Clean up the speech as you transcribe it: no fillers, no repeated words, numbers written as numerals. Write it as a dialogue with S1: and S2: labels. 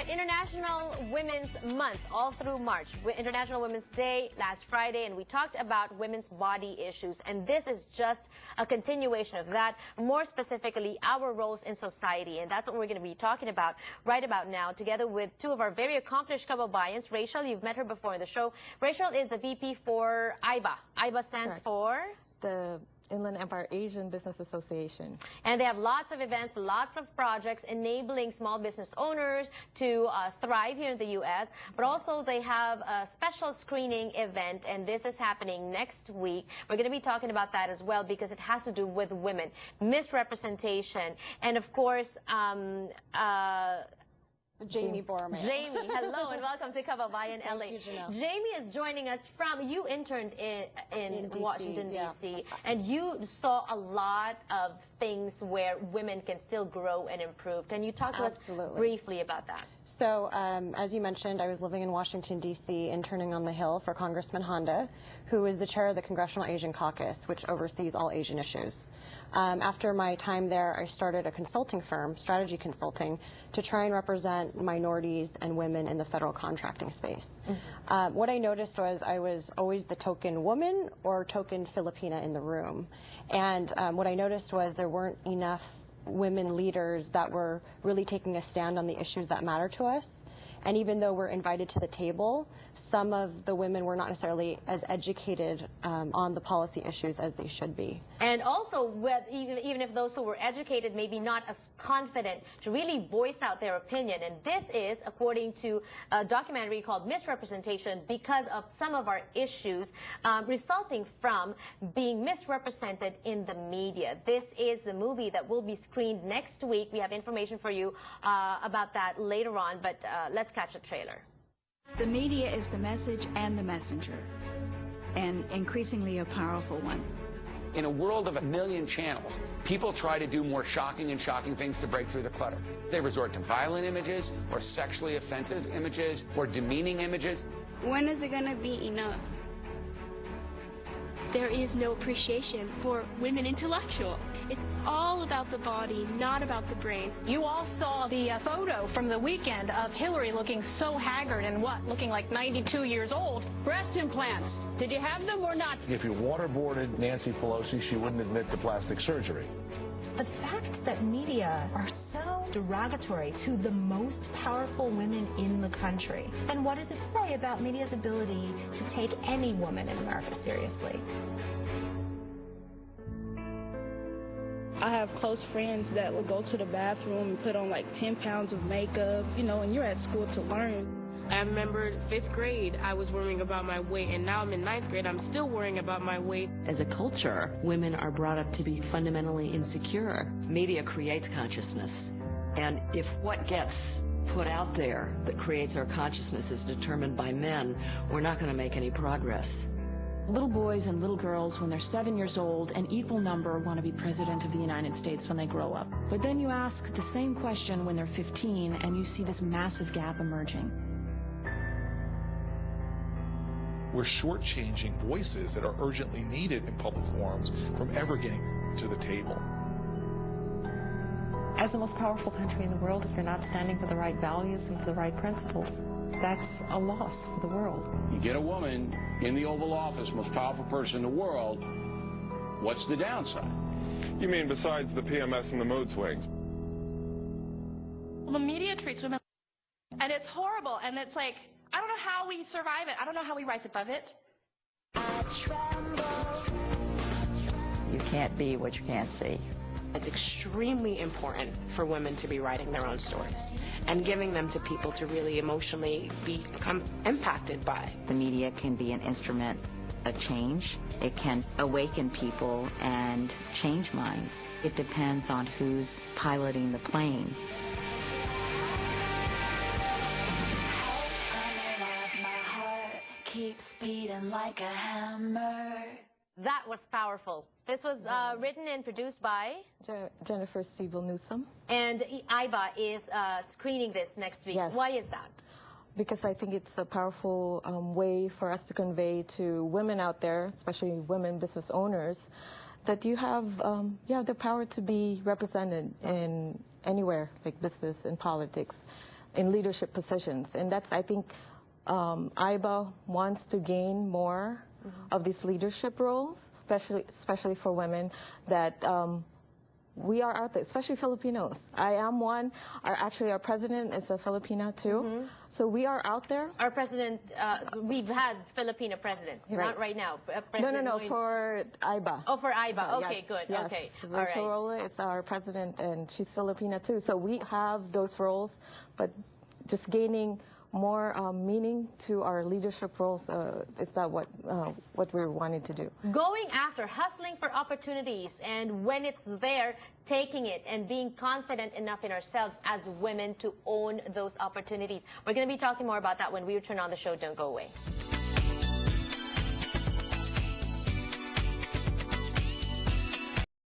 S1: right, International Women's Month all through March. International Women's Day last Friday, and we talked about women's body issues. And this is just a continuation of that, more specifically our roles in society. And that's what we're going to be talking about right about now, together with two of our very accomplished Kababayans. Rachel, you've met her before in the show. Rachel is the VP for IBA. IBA stands
S2: Correct.
S1: for?
S2: The Inland Empire Asian Business Association.
S1: And they have lots of events, lots of projects enabling small business owners to thrive here in the U.S. But also they have a special screening event, and this is happening next week. We're going to be talking about that as well because it has to do with women, misrepresentation, and of course,
S3: Jamie Borman.
S1: Jamie, hello and welcome to Kababayan LA.
S3: You,
S1: Jamie is joining us from, you interned in
S3: DC,
S1: Washington,
S3: yeah.
S1: D.C., and you saw a lot of things where women can still grow and improve. Can you talk to us briefly about that?
S3: So, as you mentioned, I was living in Washington, D.C., interning on the Hill for Congressman Honda, who is the chair of the Congressional Asian Caucus, which oversees all Asian issues. After my time there, I started a consulting firm, strategy consulting, to try and represent minorities and women in the federal contracting space. Mm-hmm. What I noticed was I was always the token woman or token Filipina in the room. And what I noticed was there weren't enough women leaders that were really taking a stand on the issues that matter to us. And even though we're invited to the table, some of the women were not necessarily as educated on the policy issues as they should be.
S1: And also, even if those who were educated, maybe not as confident to really voice out their opinion. And this is, according to a documentary called Misrepresentation, because of some of our issues resulting from being misrepresented in the media. This is the movie that will be screened next week. We have information for you about that later on, but let's catch a trailer.
S4: The media is the message and the messenger, and increasingly a powerful one.
S5: In a world of a million channels, people try to do more shocking things to break through the clutter. They resort to violent images, or sexually offensive images, or demeaning images.
S6: When is it going to be enough? There is no appreciation for women intellectuals. It's all about the body, not about the brain.
S7: You all saw the photo from the weekend of Hillary looking so haggard and looking like 92 years old. Breast implants. Did you have them or not?
S8: If you waterboarded Nancy Pelosi, she wouldn't admit to plastic surgery.
S9: The fact that media are so derogatory to the most powerful women in the country, then what does it say about media's ability to take any woman in America seriously?
S10: I have close friends that will go to the bathroom and put on like 10 pounds of makeup, you know, and you're at school to learn.
S11: I remember 5th grade, I was worrying about my weight, and now I'm in 9th grade, I'm still worrying about my weight.
S12: As a culture, women are brought up to be fundamentally insecure.
S13: Media creates consciousness, and if what gets put out there that creates our consciousness is determined by men, we're not going to make any progress.
S12: Little boys and little girls, when they're 7 years old, an equal number want to be president of the United States when they grow up. But then you ask the same question when they're 15, and you see this massive gap emerging.
S14: We're shortchanging voices that are urgently needed in public forums from ever getting to the table.
S15: As the most powerful country in the world, if you're not standing for the right values and for the right principles, that's a loss for the world.
S16: You get a woman in the Oval Office, most powerful person in the world, what's the downside?
S17: You mean besides the PMS and the mood swings?
S18: Well, the media treats women, and it's horrible, and it's like, I don't know how we survive it. I don't know how we rise above it.
S19: You can't be what you can't see.
S11: It's extremely important for women to be writing their own stories and giving them to people to really emotionally become impacted by.
S19: The media can be an instrument of change. It can awaken people and change minds. It depends on who's piloting the plane.
S20: Keeps beating like a hammer.
S1: That was powerful. This was written and produced by
S2: Jennifer Siebel Newsom.
S1: And IBA is screening this next week.
S2: Yes.
S1: Why is that?
S2: Because I think it's a powerful way for us to convey to women out there, especially women business owners, that you have the power to be represented in anywhere, like business and politics. in leadership positions. And that's, I think, IBA wants to gain more of these leadership roles, especially for women, that we are out there, especially Filipinos. I am one. Our president is a Filipina too. So we are out there.
S1: Our president, we've had Filipino presidents, not right now.
S2: No, for IBA.
S1: Oh, for IBA. Okay,
S2: yes,
S1: good.
S2: Yes.
S1: Okay, all
S2: Rachel
S1: right.
S2: Rolla is our president, and she's Filipina too. So we have those roles, but just gaining more meaning to our leadership roles is that what we're wanting to do.
S1: Going after, hustling for opportunities, and when it's there, taking it and being confident enough in ourselves as women to own those opportunities. We're going to be talking more about that when we return on the show. Don't go away.